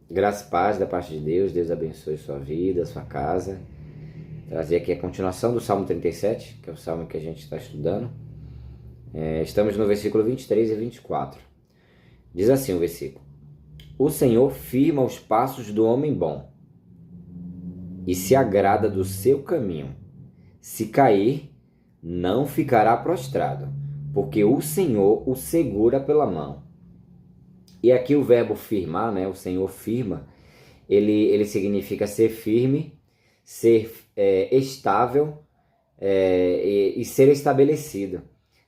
Graça e paz da parte de Deus. Deus abençoe sua vida, sua casa. Trazer aqui a continuação do Salmo 37, que é o salmo que a gente está estudando. Estamos no versículo 23 e 24. Diz assim o versículo: O Senhor firma os passos do homem bom e se agrada do seu caminho. Se cair, não ficará prostrado, porque o Senhor o segura pela mão. E aqui o verbo firmar, né? O Senhor firma, ele significa ser firme, ser estável e ser estabelecido.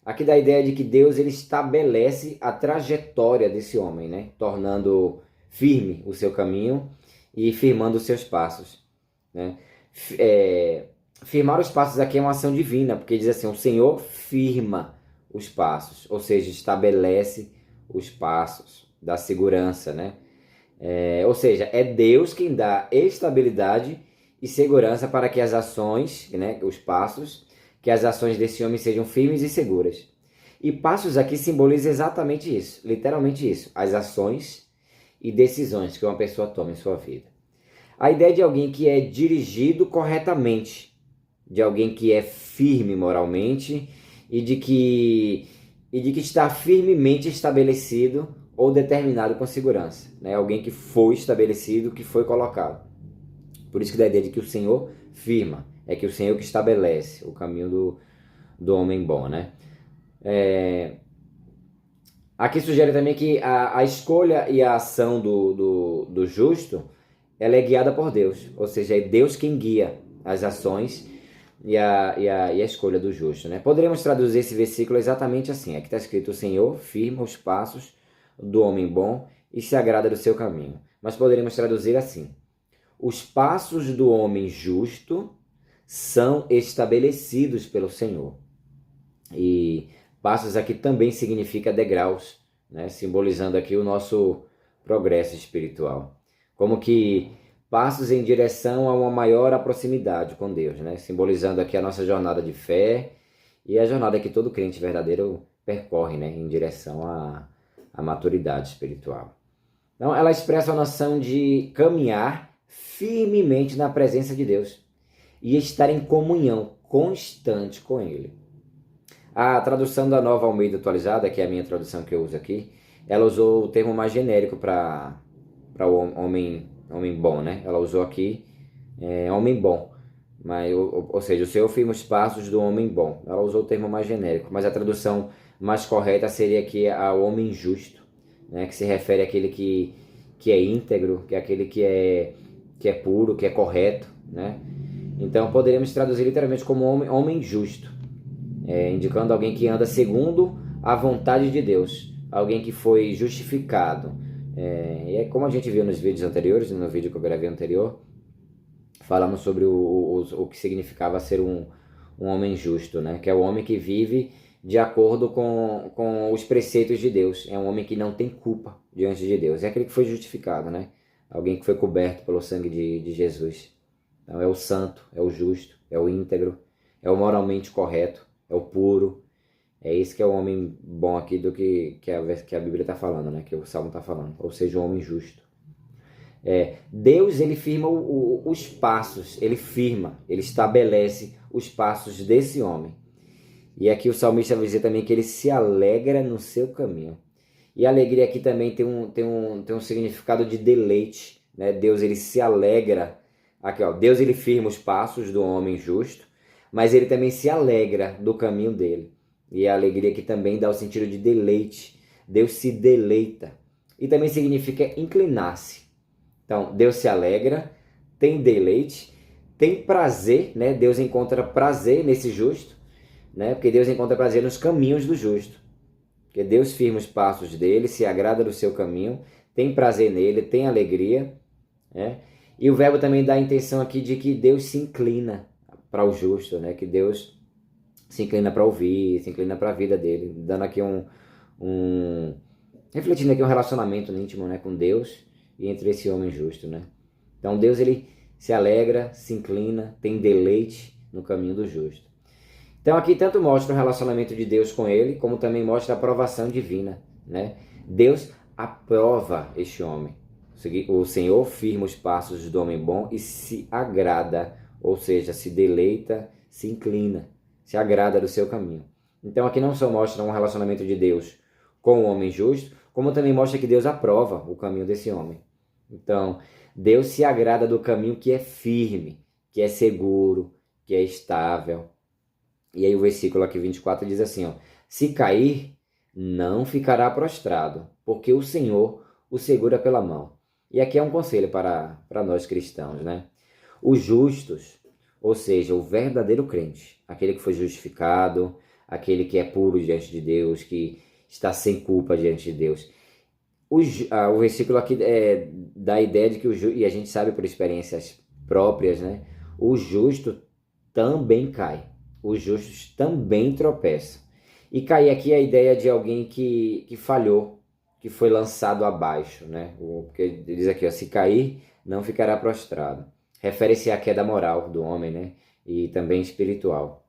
Aqui dá a ideia de que Deus ele estabelece a trajetória desse homem, né? Tornando firme o seu caminho e firmando os seus passos, né? Firmar os passos aqui é uma ação divina, porque diz assim: o Senhor firma os passos, ou seja, estabelece os passos, dá segurança, né? Ou seja, é Deus quem dá estabilidade e segurança para que as ações, né, os passos, que as ações desse homem sejam firmes e seguras. E passos aqui simboliza exatamente isso, literalmente isso, as ações e decisões que uma pessoa toma em sua vida. A ideia de alguém que é dirigido corretamente, de alguém que é firme moralmente e de que está firmemente estabelecido ou determinado com segurança, né? Alguém que foi estabelecido, que foi colocado. Por isso que dá a ideia de que o Senhor firma, é que o Senhor que estabelece o caminho do homem bom, né? Aqui sugere também que a escolha e a ação do justo, ela é guiada por Deus, ou seja, é Deus quem guia as ações e a escolha do justo, né? Poderíamos traduzir esse versículo exatamente assim. Aqui está escrito: o Senhor firma os passos do homem bom e se agrada do seu caminho. Mas poderíamos traduzir assim: os passos do homem justo são estabelecidos pelo Senhor. E passos aqui também significa degraus, né? Simbolizando aqui o nosso progresso espiritual. Como que passos em direção a uma maior proximidade com Deus, né? Simbolizando aqui a nossa jornada de fé e a jornada que todo crente verdadeiro percorre, né? Em direção à maturidade espiritual. Então, ela expressa a noção de caminhar firmemente na presença de Deus e estar em comunhão constante com Ele. A tradução da Nova Almeida Atualizada, que é a minha tradução que eu uso aqui, ela usou o termo mais genérico para o homem bom, né? Ela usou aqui homem bom, mas, ou seja, o Senhor firma os passos do homem bom. Ela usou o termo mais genérico, mas a tradução mais correta seria aqui ao homem justo, né? Que se refere àquele que é íntegro, que é aquele que é puro, que é correto, né? Então poderíamos traduzir literalmente como homem justo, indicando alguém que anda segundo a vontade de Deus, alguém que foi justificado. E é como a gente viu nos vídeos anteriores, no vídeo que eu gravei anterior, falamos sobre o que significava ser um homem justo, né? Que é o homem que vive de acordo com os preceitos de Deus. É um homem que não tem culpa diante de Deus. É aquele que foi justificado, né? Alguém que foi coberto pelo sangue de Jesus. Então é o santo, é o justo, é o íntegro, é o moralmente correto, é o puro. É esse que é o homem bom aqui do que a Bíblia está falando, né? Que o Salmo está falando. Ou seja, o homem justo. Deus, ele firma os passos, ele estabelece os passos desse homem. E aqui o salmista vai dizer também que ele se alegra no seu caminho. E a alegria aqui também tem um significado de deleite, né? Deus, ele se alegra. Aqui, ó, Deus, ele firma os passos do homem justo, mas ele também se alegra do caminho dele. E a alegria aqui também dá o sentido de deleite. Deus se deleita. E também significa inclinar-se. Então, Deus se alegra, tem deleite, tem prazer, né? Deus encontra prazer nesse justo, né? Porque Deus encontra prazer nos caminhos do justo. Porque Deus firma os passos dele, se agrada do seu caminho, tem prazer nele, tem alegria, né? E o verbo também dá a intenção aqui de que Deus se inclina para o justo, né? Que Deus se inclina para ouvir, se inclina para a vida dele, dando aqui refletindo aqui um relacionamento íntimo, né, com Deus e entre esse homem justo, né? Então Deus, ele se alegra, se inclina, tem deleite no caminho do justo. Então aqui tanto mostra o relacionamento de Deus com ele, como também mostra a aprovação divina, né? Deus aprova este homem, O Senhor firma os passos do homem bom e se agrada, ou seja, se deleita, se inclina, se agrada do seu caminho. Então aqui não só mostra um relacionamento de Deus com o homem justo, como também mostra que Deus aprova o caminho desse homem. Então, Deus se agrada do caminho que é firme, que é seguro, que é estável. E aí o versículo aqui 24 diz assim, ó, se cair, não ficará prostrado, porque o Senhor o segura pela mão. E aqui é um conselho para nós cristãos, né? Os justos, ou seja, o verdadeiro crente, aquele que foi justificado, aquele que é puro diante de Deus, que está sem culpa diante de Deus. O versículo aqui dá a ideia de que e a gente sabe por experiências próprias, né? O justo também cai. Os justos também tropeçam. E cair aqui é a ideia de alguém que falhou, que foi lançado abaixo, né? Porque diz aqui, ó, se cair, não ficará prostrado. Refere-se à queda moral do homem, né? E também espiritual.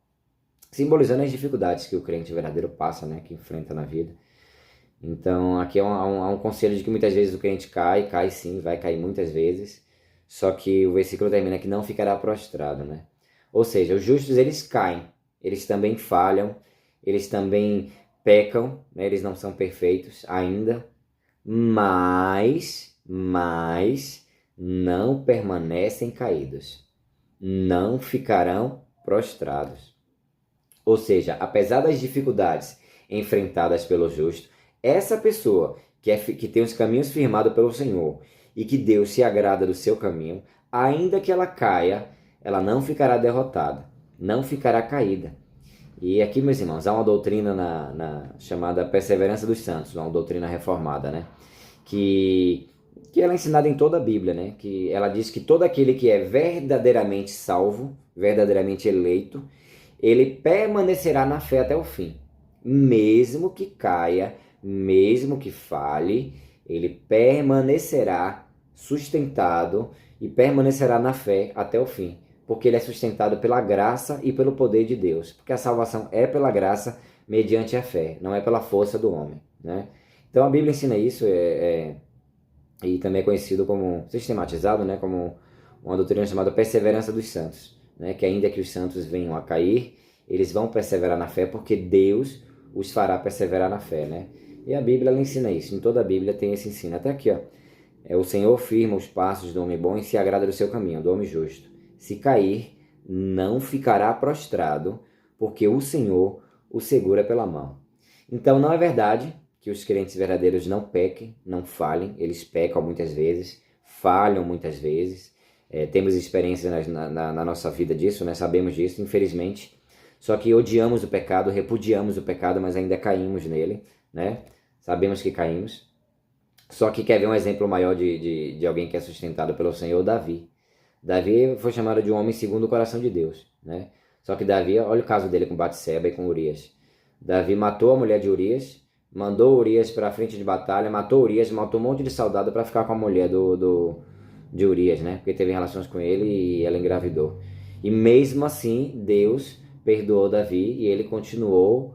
Simbolizando as dificuldades que o crente verdadeiro passa, né? Que enfrenta na vida. Então, aqui é um conselho de que muitas vezes o crente cai sim, vai cair muitas vezes. Só que o versículo termina que não ficará prostrado, né? Ou seja, os justos, eles caem, eles também falham, eles também pecam, né? Eles não são perfeitos ainda, mas não permanecem caídos, não ficarão prostrados. Ou seja, apesar das dificuldades enfrentadas pelo justo, essa pessoa que tem os caminhos firmados pelo Senhor e que Deus se agrada do seu caminho, ainda que ela caia, ela não ficará derrotada, não ficará caída. E aqui, meus irmãos, há uma doutrina na chamada Perseverança dos Santos, uma doutrina reformada, né? Que ela é ensinada em toda a Bíblia, né? Que ela diz que todo aquele que é verdadeiramente salvo, verdadeiramente eleito, ele permanecerá na fé até o fim. Mesmo que caia, mesmo que falhe, ele permanecerá sustentado e permanecerá na fé até o fim, porque ele é sustentado pela graça e pelo poder de Deus, porque a salvação é pela graça mediante a fé, não é pela força do homem, né? Então a Bíblia ensina isso, e também é conhecido como, sistematizado, né, como uma doutrina chamada perseverança dos santos, né, que ainda que os santos venham a cair, eles vão perseverar na fé porque Deus os fará perseverar na fé, né? E a Bíblia ela ensina isso, em toda a Bíblia tem esse ensino. Até aqui, ó, o Senhor firma os passos do homem bom e se agrada do seu caminho, do homem justo. Se cair, não ficará prostrado, porque o Senhor o segura pela mão. Então não é verdade que os crentes verdadeiros não pequem, não falhem, eles pecam muitas vezes, falham muitas vezes. Temos experiências na nossa vida disso, né? Sabemos disso, infelizmente. Só que odiamos o pecado, repudiamos o pecado, mas ainda caímos nele, né? Sabemos que caímos. Só que quer ver um exemplo maior de alguém que é sustentado pelo Senhor? Davi. Davi foi chamado de um homem segundo o coração de Deus, né? Só que Davi, olha o caso dele com Batseba e com Urias. Davi matou a mulher de Urias, mandou Urias para a frente de batalha, matou Urias, matou um monte de soldado para ficar com a mulher de Urias, né? Porque teve relações com ele e ela engravidou. E mesmo assim, Deus perdoou Davi e ele continuou.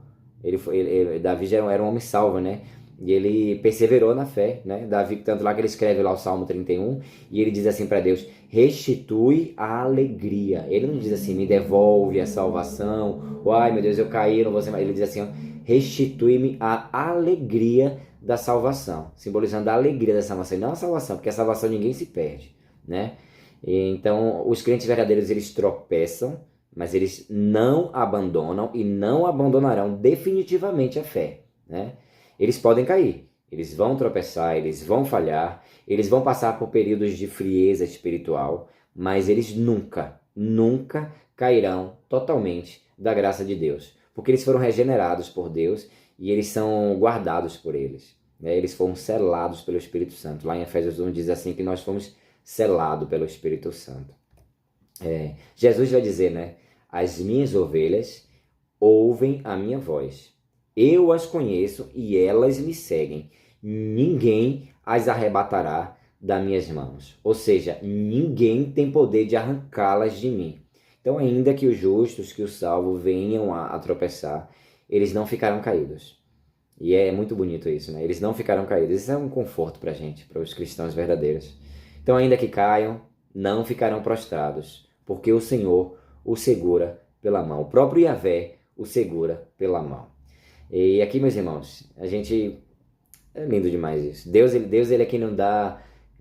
Davi já era um homem salvo, né? E ele perseverou na fé, né? Davi, tanto lá que ele escreve lá o Salmo 31, e ele diz assim para Deus: restitui a alegria. Ele não diz assim, me devolve a salvação, ou ai meu Deus, eu caí, não vou ser mais. Ele diz assim, ó, restitui-me a alegria da salvação, simbolizando a alegria da salvação, e não a salvação, porque a salvação ninguém se perde, né? Então, os crentes verdadeiros, eles tropeçam, mas eles não abandonam e não abandonarão definitivamente a fé, né? Eles podem cair, eles vão tropeçar, eles vão falhar, eles vão passar por períodos de frieza espiritual, mas eles nunca cairão totalmente da graça de Deus, porque eles foram regenerados por Deus e eles são guardados por eles, né? Eles foram selados pelo Espírito Santo. Lá em Efésios 1 diz assim que nós fomos selados pelo Espírito Santo. Jesus vai dizer, né? As minhas ovelhas ouvem a minha voz. Eu as conheço e elas me seguem. Ninguém as arrebatará das minhas mãos. Ou seja, ninguém tem poder de arrancá-las de mim. Então, ainda que os justos, que os salvos venham a tropeçar, eles não ficarão caídos. E é muito bonito isso, né? Eles não ficarão caídos. Isso é um conforto pra gente, para os cristãos verdadeiros. Então, ainda que caiam, não ficarão prostrados, porque o Senhor o segura pela mão. O próprio Yahvé o segura pela mão. E aqui, meus irmãos, a gente... É lindo demais isso. Deus ele é quem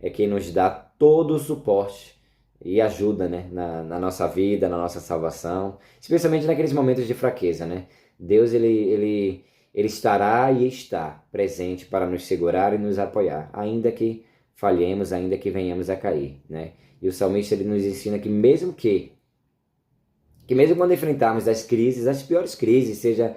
é quem nos dá todo o suporte e ajuda, né, na nossa vida, na nossa salvação, especialmente naqueles momentos de fraqueza, né? Deus ele estará e está presente para nos segurar e nos apoiar, ainda que falhemos, ainda que venhamos a cair, né? E o salmista ele nos ensina que mesmo quando enfrentarmos as crises, as piores crises, seja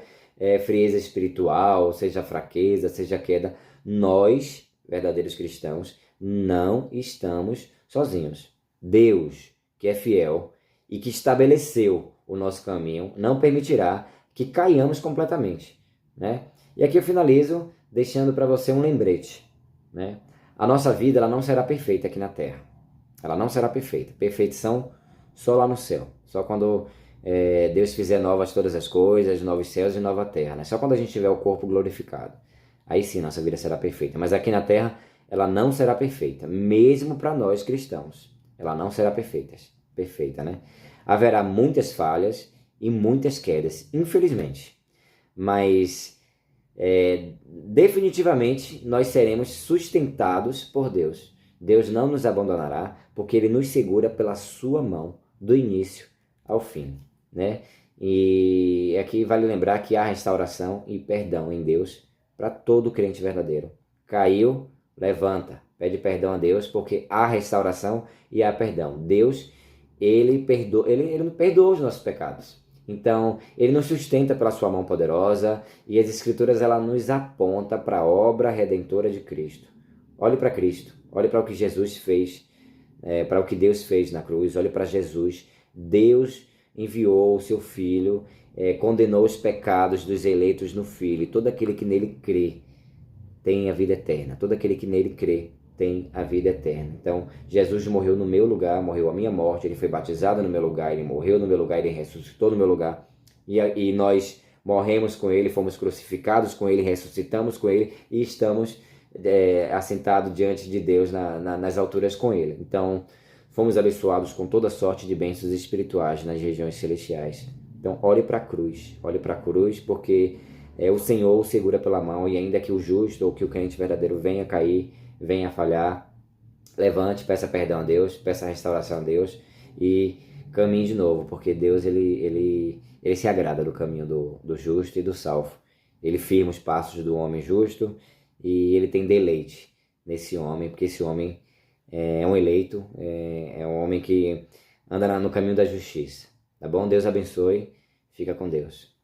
frieza espiritual, seja fraqueza, seja queda, nós, verdadeiros cristãos, não estamos sozinhos. Deus, que é fiel e que estabeleceu o nosso caminho, não permitirá que caiamos completamente, né? E aqui eu finalizo deixando para você um lembrete, né? A nossa vida ela não será perfeita aqui na Terra. Ela não será perfeita. Perfeição só lá no céu. Só quando Deus fizer novas todas as coisas, novos céus e nova terra, né? Só quando a gente tiver o corpo glorificado. Aí sim nossa vida será perfeita. Mas aqui na Terra ela não será perfeita, mesmo para nós cristãos. Ela não será perfeita, né? Haverá muitas falhas e muitas quedas, infelizmente. Mas definitivamente nós seremos sustentados por Deus. Deus não nos abandonará, porque Ele nos segura pela sua mão, do início ao fim, né? E aqui vale lembrar que há restauração e perdão em Deus para todo crente verdadeiro. Caiu, levanta, pede perdão a Deus, porque há restauração e há perdão. Deus, Ele perdoa os nossos pecados. Então, Ele nos sustenta pela sua mão poderosa e as Escrituras ela nos aponta para a obra redentora de Cristo. Olhe para Cristo, olhe para o que Jesus fez, para o que Deus fez na cruz, olhe para Jesus. Deus enviou o seu Filho, condenou os pecados dos eleitos no Filho, e todo aquele que nele crê tem a vida eterna. Todo aquele que nele crê tem a vida eterna. Então, Jesus morreu no meu lugar, morreu a minha morte, ele foi batizado no meu lugar, ele morreu no meu lugar, ele ressuscitou no meu lugar. E nós morremos com ele, fomos crucificados com ele, ressuscitamos com ele e estamos assentados diante de Deus nas alturas com ele. Então, fomos abençoados com toda sorte de bênçãos espirituais nas regiões celestiais. Então, olhe para a cruz, porque o Senhor o segura pela mão, e ainda que o justo ou que o crente verdadeiro venha cair, venha falhar, levante, peça perdão a Deus, peça restauração a Deus e caminhe de novo, porque Deus ele se agrada do caminho do justo e do salvo. Ele firma os passos do homem justo e ele tem deleite nesse homem, porque esse homem é um eleito, é um homem que anda no caminho da justiça. Tá bom? Deus abençoe. Fica com Deus.